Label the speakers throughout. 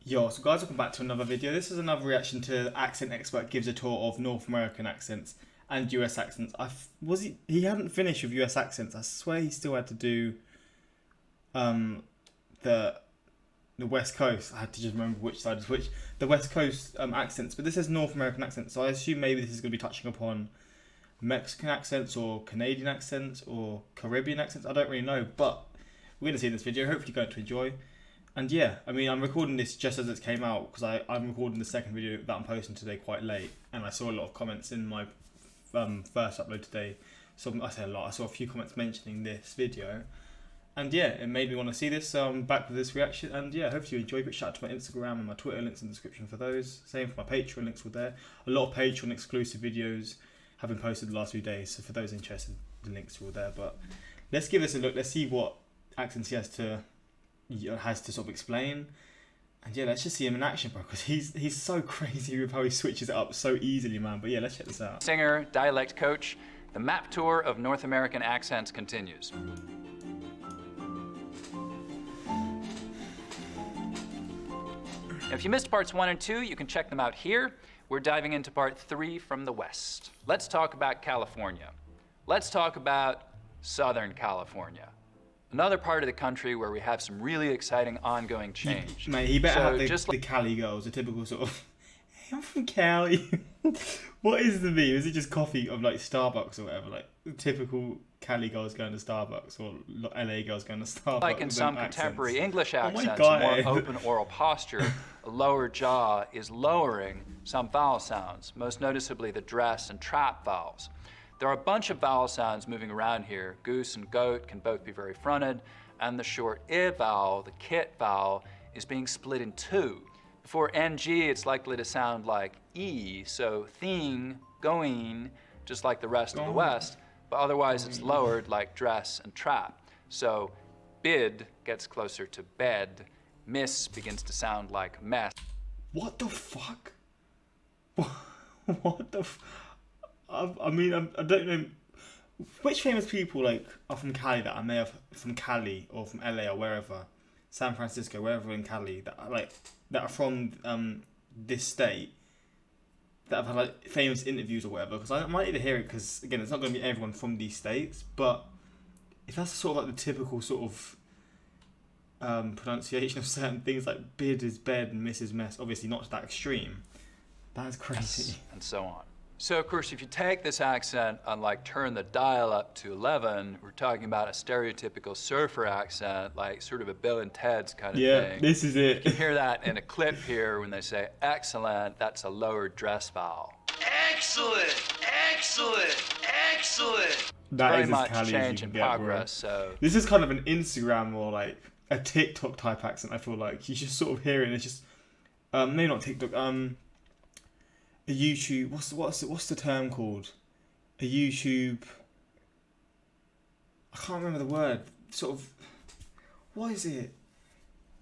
Speaker 1: Yo, so guys, welcome back to another video. This is another reaction to Accent Expert gives a tour of North American accents and US accents. He hadn't finished with US accents. I swear he still had to do the West Coast. I had to just remember which side is which. The West Coast accents, but this is North American accents. So I assume maybe this is going to be touching upon Mexican accents or Canadian accents or Caribbean accents. I don't really know, but we're going to see in this video. Hopefully you're going to enjoy. And yeah, I mean, I'm recording this just as it came out because I'm recording the second video that I'm posting today quite late, and I saw a lot of comments in my first upload today. So I say a lot. I saw a few comments mentioning this video, and yeah, it made me want to see this. So I'm back with this reaction, and yeah, hopefully you enjoy. Big shout out to my Instagram and my Twitter, links in the description for those. Same for my Patreon, links were there. A lot of Patreon exclusive videos have been posted the last few days, so for those interested, the links are all there. But let's give this a look. Let's see what accents he has to sort of explain. And yeah, let's just see him in action, bro, because he's so crazy with how he switches it up so easily, man. But yeah, let's check this out.
Speaker 2: Singer, dialect coach, the map tour of North American accents continues. If you missed parts 1 and 2, you can check them out here. We're diving into part 3 from the West. Let's talk about California. Let's talk about Southern California. Another part of the country where we have some really exciting ongoing change.
Speaker 1: Mate, he better have the Cali girls, the typical sort of, hey, I'm from Cali. What is the meme? Is it just coffee of like Starbucks or whatever? Like typical Cali girls going to Starbucks or LA girls going to Starbucks.
Speaker 2: Like in some contemporary English accents, more open oral posture, a lower jaw is lowering some vowel sounds, most noticeably the dress and trap vowels. There are a bunch of vowel sounds moving around here. Goose and goat can both be very fronted, and the short I vowel, the kit vowel, is being split in two. Before NG, it's likely to sound like E, so thing, going, just like the rest of the West, but otherwise it's lowered like dress and trap. So bid gets closer to bed, miss begins to sound like mess.
Speaker 1: What the fuck? What the I mean, I don't know which famous people like are from Cali that I may have from Cali or from LA or wherever, San Francisco, wherever in Cali that are from this state that have had like famous interviews or whatever. Because I might need to hear it because again, it's not going to be everyone from these states, but if that's sort of like the typical sort of pronunciation of certain things like bid is bed and miss is mess, obviously not to that extreme. That is crazy.
Speaker 2: And so on. So of course, if you take this accent and like turn the dial up to 11, we're talking about a stereotypical surfer accent, like sort of a Bill and Ted's kind of thing.
Speaker 1: Yeah, this is it.
Speaker 2: You can hear that in a clip here when they say excellent, that's a lower dress vowel.
Speaker 3: Excellent, excellent, excellent.
Speaker 1: That
Speaker 2: very
Speaker 1: is
Speaker 2: much
Speaker 1: as Cali
Speaker 2: change
Speaker 1: as you
Speaker 2: in
Speaker 1: can get,
Speaker 2: progress.
Speaker 1: bro.
Speaker 2: So
Speaker 1: this is kind of an Instagram or like a TikTok type accent. I feel like you just sort of hear it and it's just maybe not TikTok. A YouTube, what's the term called? A YouTube, I can't remember the word. Sort of, what is it?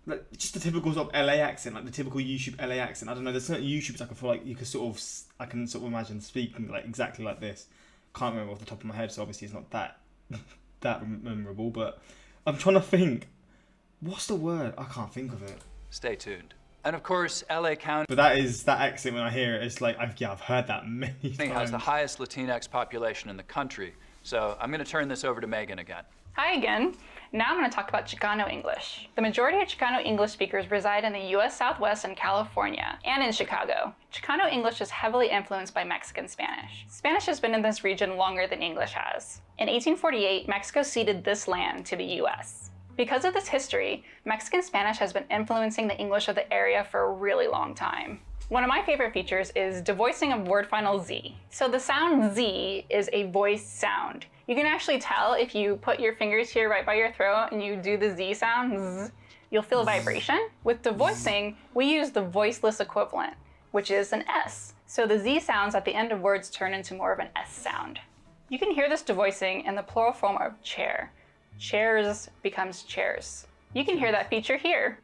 Speaker 1: Like just the typical sort of LA accent, like the typical YouTube LA accent. I don't know. There's certain YouTubers I can feel like I can sort of imagine speaking like exactly like this. Can't remember off the top of my head, so obviously it's not that memorable. But I'm trying to think. What's the word? I can't think of it.
Speaker 2: stay tuned. And of course, LA County.
Speaker 1: But that accent when I hear it, it's like, I've heard that many times.
Speaker 2: Has the highest Latinx population in the country. So I'm going to turn this over to Megan again.
Speaker 4: Hi again. Now I'm going to talk about Chicano English. The majority of Chicano English speakers reside in the US Southwest and California, and in Chicago. Chicano English is heavily influenced by Mexican Spanish. Spanish has been in this region longer than English has. In 1848, Mexico ceded this land to the US. Because of this history, Mexican Spanish has been influencing the English of the area for a really long time. One of my favorite features is devoicing of word final Z. So the sound Z is a voiced sound. You can actually tell if you put your fingers here right by your throat and you do the Z sound, Z, you'll feel vibration. With devoicing, we use the voiceless equivalent, which is an S. So the Z sounds at the end of words turn into more of an S sound. You can hear this devoicing in the plural form of chair. Chairs becomes chairs. You can hear that feature here.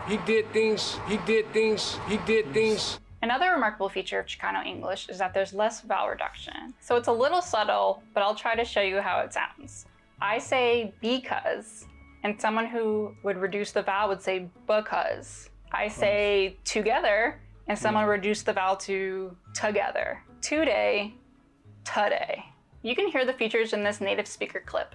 Speaker 5: He did things, he did things, he did things.
Speaker 4: Another remarkable feature of Chicano English is that there's less vowel reduction. So it's a little subtle, but I'll try to show you how it sounds. I say because, and someone who would reduce the vowel would say because. I say together, and someone reduced the vowel to together. Today, today. You can hear the features in this native speaker clip.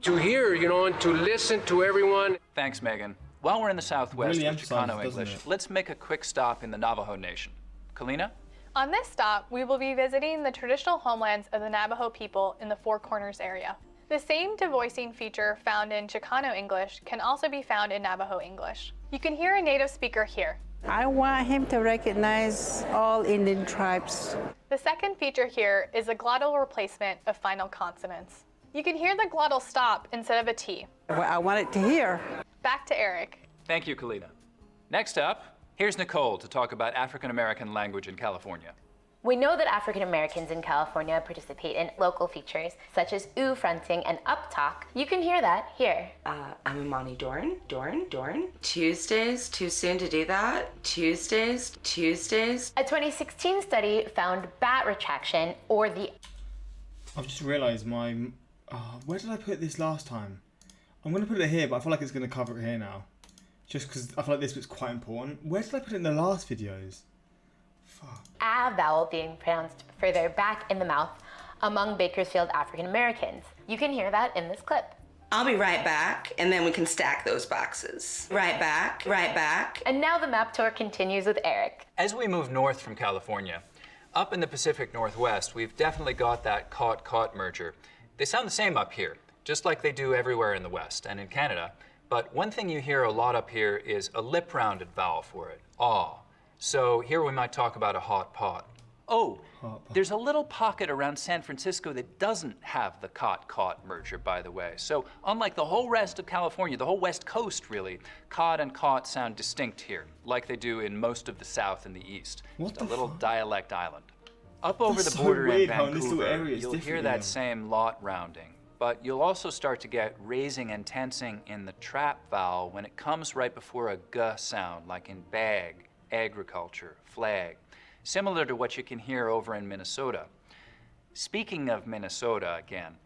Speaker 5: To hear, and to listen to everyone.
Speaker 2: Thanks, Megan. While we're in the Southwest
Speaker 1: Really
Speaker 2: with Chicano English, let's make a quick stop in the Navajo Nation. Kalina?
Speaker 6: On this stop, we will be visiting the traditional homelands of the Navajo people in the Four Corners area. The same devoicing feature found in Chicano English can also be found in Navajo English. You can hear a native speaker here.
Speaker 7: I want him to recognize all Indian tribes.
Speaker 6: The second feature here is a glottal replacement of final consonants. You can hear the glottal stop instead of a T.
Speaker 7: I want it to hear.
Speaker 6: Back to Eric.
Speaker 2: Thank you, Kalina. Next up, here's Nicole to talk about African American language in California.
Speaker 8: We know that African Americans in California participate in local features such as ooh fronting and up talk. You can hear that here.
Speaker 9: I'm Imani Dorn. Tuesdays, too soon to do that. Tuesdays.
Speaker 8: A 2016 study found bat retraction, or the...
Speaker 1: I've just realised where did I put this last time? I'm going to put it here, but I feel like it's going to cover it here now. Just because I feel like this bit's quite important. Where did I put it in the last videos? Fuck.
Speaker 8: A vowel being pronounced further back in the mouth among Bakersfield African Americans. You can hear that in this clip.
Speaker 9: I'll be right back, and then we can stack those boxes. Right back.
Speaker 8: And now the map tour continues with Eric.
Speaker 2: As we move north from California, up in the Pacific Northwest, we've definitely got that caught merger. They sound the same up here, just like they do everywhere in the West and in Canada. But one thing you hear a lot up here is a lip-rounded vowel for it, aw. So here we might talk about a hot pot. Oh, there's a little pocket around San Francisco that doesn't have the caught merger, by the way. So unlike the whole rest of California, the whole West Coast really, caught and caught sound distinct here, like they do in most of the South and the East.
Speaker 1: What
Speaker 2: Just a
Speaker 1: the
Speaker 2: little
Speaker 1: fuck?
Speaker 2: dialect island. Up over
Speaker 1: That's
Speaker 2: the
Speaker 1: so
Speaker 2: border in
Speaker 1: weird how in this little
Speaker 2: Vancouver,
Speaker 1: area it's
Speaker 2: you'll hear
Speaker 1: different,
Speaker 2: that
Speaker 1: yeah.
Speaker 2: same lot rounding. But you'll also start to get raising and tensing in the trap vowel when it comes right before a g sound, like in bag, agriculture, flag, similar to what you can hear over in Minnesota. Speaking of Minnesota again,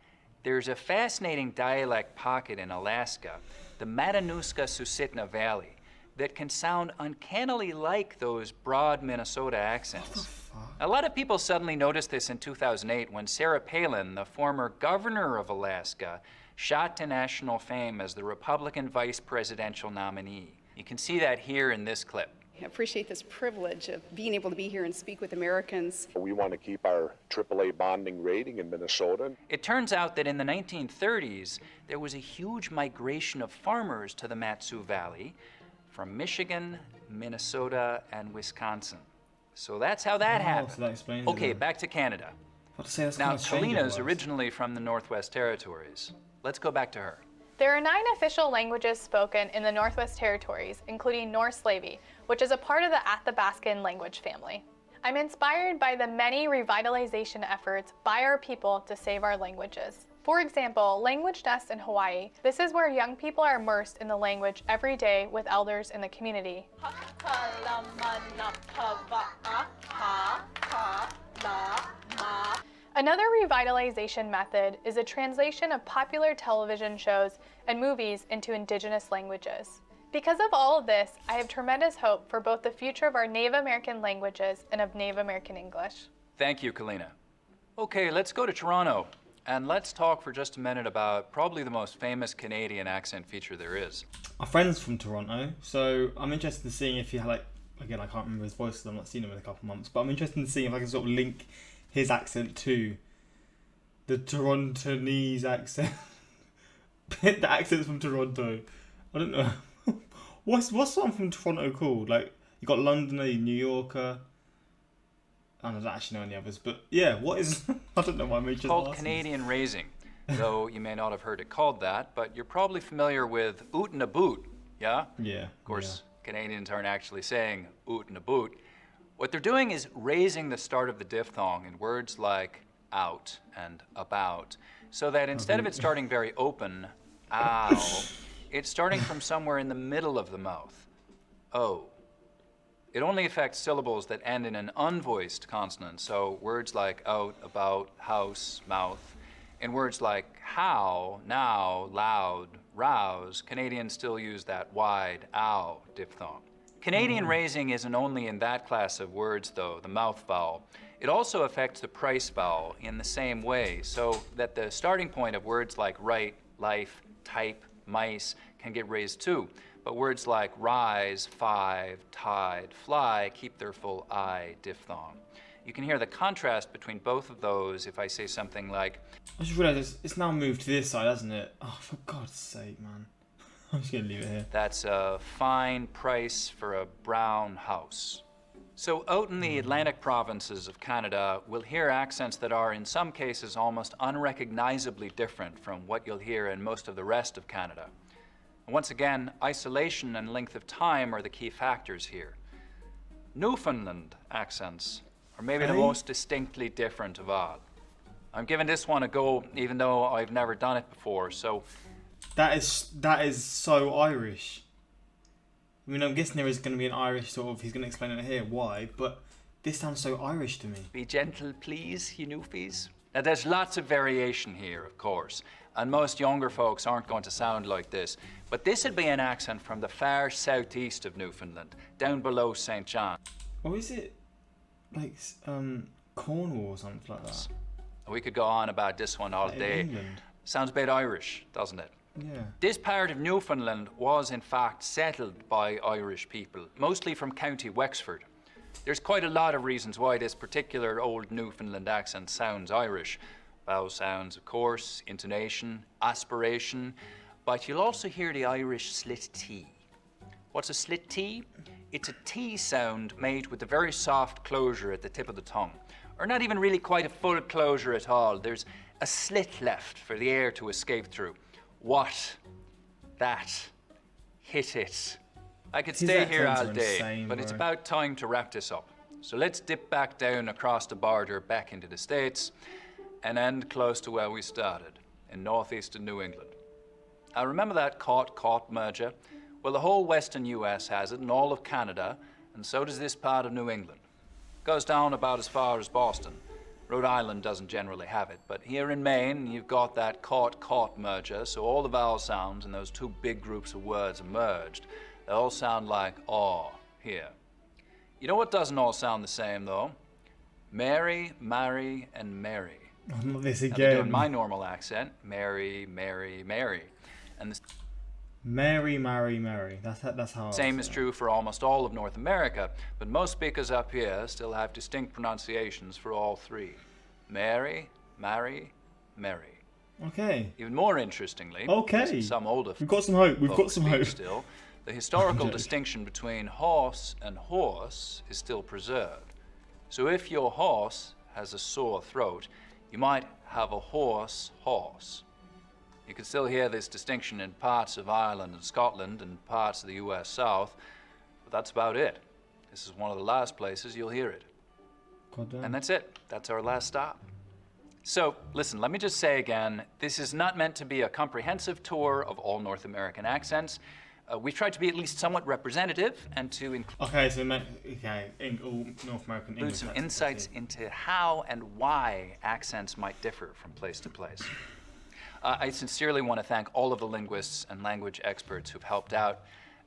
Speaker 2: there's a fascinating dialect pocket in Alaska, the Matanuska-Susitna Valley, that can sound uncannily like those broad Minnesota accents. A lot of people suddenly noticed this in 2008 when Sarah Palin, the former governor of Alaska, shot to national fame as the Republican vice presidential nominee. You can see that here in this clip.
Speaker 10: I appreciate this privilege of being able to be here and speak with Americans.
Speaker 11: We want to keep our AAA bonding rating in Minnesota.
Speaker 2: It turns out that in the 1930s, there was a huge migration of farmers to the Matsu Valley from Michigan, Minnesota, and Wisconsin. So that's how that happened.
Speaker 1: So that explains
Speaker 2: Okay,
Speaker 1: it.
Speaker 2: back to Canada.
Speaker 1: That's
Speaker 2: Now,
Speaker 1: kind of strange
Speaker 2: Kalina's
Speaker 1: otherwise.
Speaker 2: originally from the Northwest Territories. Let's go back to her.
Speaker 6: There are 9 official languages spoken in the Northwest Territories, including Norse Slavey, which is a part of the Athabascan language family. I'm inspired by the many revitalization efforts by our people to save our languages. For example, Language Nest in Hawaii. This is where young people are immersed in the language every day with elders in the community. Another revitalization method is a translation of popular television shows and movies into indigenous languages. Because of all of this, I have tremendous hope for both the future of our Native American languages and of Native American English.
Speaker 2: Thank you, Kalina. Okay, let's go to Toronto, and let's talk for just a minute about probably the most famous Canadian accent feature there is.
Speaker 1: Our friend's from Toronto, so I'm interested in seeing if he had, like, again, I can't remember his voice because I've not seen him in a couple of months, but I'm interested in seeing if I can sort of link his accent to the Torontonese accent. The accent's from Toronto. I don't know. What's someone from Toronto called? Like, you got Londoner, New Yorker. I don't actually know any others, but yeah, what is... I don't know why I made just
Speaker 2: Called
Speaker 1: ask
Speaker 2: Canadian raising, though you may not have heard it called that, but you're probably familiar with oot and a boot, yeah?
Speaker 1: Yeah.
Speaker 2: Of course, Canadians aren't actually saying oot and a boot. What they're doing is raising the start of the diphthong in words like out and about, so that instead of it starting very open, ow, it's starting from somewhere in the middle of the mouth, oh. It only affects syllables that end in an unvoiced consonant, so words like out, about, house, mouth. In words like how, now, loud, rouse, Canadians still use that wide ow diphthong. Canadian raising isn't only in that class of words, though, the mouth vowel. It also affects the price vowel in the same way, so that the starting point of words like right, life, type, mice can get raised too. But words like rise, five, tide, fly keep their full I diphthong. You can hear the contrast between both of those if I say something like...
Speaker 1: I just realised it's now moved to this side, hasn't it? Oh, for God's sake, man. I'm just going to leave it here.
Speaker 2: That's a fine price for a brown house. So out in the Atlantic provinces of Canada, we'll hear accents that are in some cases almost unrecognizably different from what you'll hear in most of the rest of Canada. And once again, isolation and length of time are the key factors here. Newfoundland accents are maybe the most distinctly different of all. I'm giving this one a go, even though I've never done it before, so...
Speaker 1: That is so Irish. I mean, I'm guessing there is going to be an Irish sort of... He's going to explain it here, why, but this sounds so Irish to me.
Speaker 2: Be gentle, please, you newfies. Now, there's lots of variation here, of course, and most younger folks aren't going to sound like this, but this would be an accent from the far southeast of Newfoundland, down below St. John.
Speaker 1: Or is it like Cornwall or something like that?
Speaker 2: We could go on about this one all day.
Speaker 1: England.
Speaker 2: Sounds a bit Irish, doesn't it?
Speaker 1: Yeah.
Speaker 2: This part of Newfoundland was in fact settled by Irish people, mostly from County Wexford. There's quite a lot of reasons why this particular old Newfoundland accent sounds Irish. Vowel sounds, of course, intonation, aspiration, but you'll also hear the Irish slit T. What's a slit T? It's a T sound made with a very soft closure at the tip of the tongue, or not even really quite a full closure at all. There's a slit left for the air to escape through. What? That? Hit it. I could stay here all day, but it's about time to wrap this up. So let's dip back down across the border back into the States and end close to where we started, in northeastern New England. Now remember that caught merger? Well, the whole western US has it, and all of Canada, and so does this part of New England. Goes down about as far as Boston. Rhode Island doesn't generally have it, but here in Maine, you've got that caught merger, so all the vowel sounds in those two big groups of words are merged. They all sound like aw here. You know what doesn't all sound the same, though? Mary, marry, and Mary.
Speaker 1: Not this
Speaker 2: Now,
Speaker 1: again.
Speaker 2: they're doing my normal accent, Mary, Mary, Mary. And the
Speaker 1: Mary, marry, Mary. That's how.
Speaker 2: Same is true for almost all of North America, but most speakers up here still have distinct pronunciations for all three. Mary, marry, Mary.
Speaker 1: Okay.
Speaker 2: Even more interestingly,
Speaker 1: okay,
Speaker 2: some older
Speaker 1: we've got some hope. We've got some hope.
Speaker 2: Still, the historical distinction between horse and horse is still preserved. So if your horse has a sore throat, you might have a horse. You can still hear this distinction in parts of Ireland and Scotland and parts of the US South, but that's about it. This is one of the last places you'll hear it.
Speaker 1: Goddamn.
Speaker 2: And that's it. That's our last stop. So, listen, let me just say again, this is not meant to be a comprehensive tour of all North American accents. We've tried to be at least somewhat representative and to include
Speaker 1: all North American English
Speaker 2: some insights into how and why accents might differ from place to place. I sincerely want to thank all of the linguists and language experts who've helped out.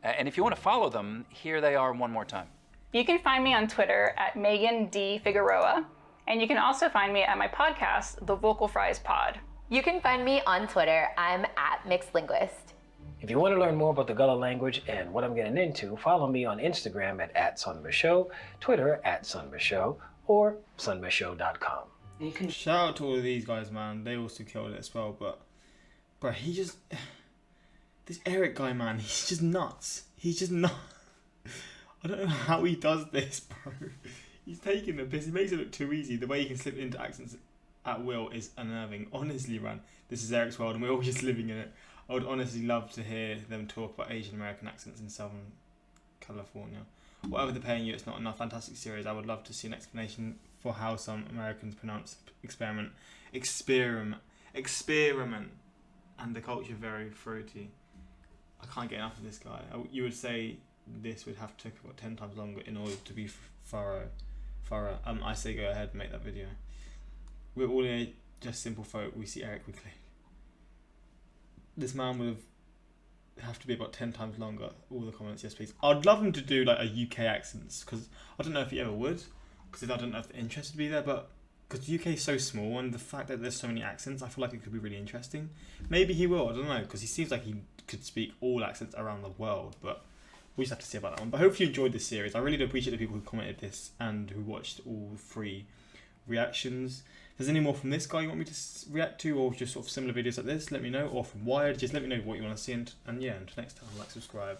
Speaker 2: And if you want to follow them, here they are one more time.
Speaker 4: You can find me on Twitter at Megan D. Figueroa, and you can also find me at my podcast, The Vocal Fries Pod.
Speaker 8: You can find me on Twitter. I'm at Mixed Linguist.
Speaker 12: If you want to learn more about the Gullah language and what I'm getting into, follow me on Instagram at @SunbaShow, Twitter @SunbaShow, or sunbashow.com.
Speaker 1: You can shout out to all of these guys, man. They also killed it as well, but bro, this Eric guy, man, he's just nuts. He's just not. I don't know how he does this, bro. He's taking the piss. He makes it look too easy. The way he can slip into accents at will is unnerving. Honestly, man, this is Eric's world, and we're all just living in it. I would honestly love to hear them talk about Asian American accents in Southern California. Whatever they're paying you, it's not enough. Fantastic series. I would love to see an explanation for how some Americans pronounce experiment, and the culture very fruity. I can't get enough of this guy. You would say this would have to take about 10 times longer in order to be thorough. I say go ahead and make that video. We're all here, just simple folk. We see Eric, we click. This man would have have to be about 10 times longer. All the comments, yes please. I'd love him to do like a UK accents, because I don't know if he ever would, because I don't know if the interest would be there, but because UK is so small, and the fact that there's so many accents, I feel like it could be really interesting. Maybe he will, I don't know, because he seems like he could speak all accents around the world, but we just have to see about that one. But hopefully you enjoyed this series. I really do appreciate the people who commented this and who watched all 3 reactions. If there's any more from this guy you want me to react to, or just sort of similar videos like this, let me know. Or from Wired, just let me know what you want to see. And yeah, until next time, like, subscribe.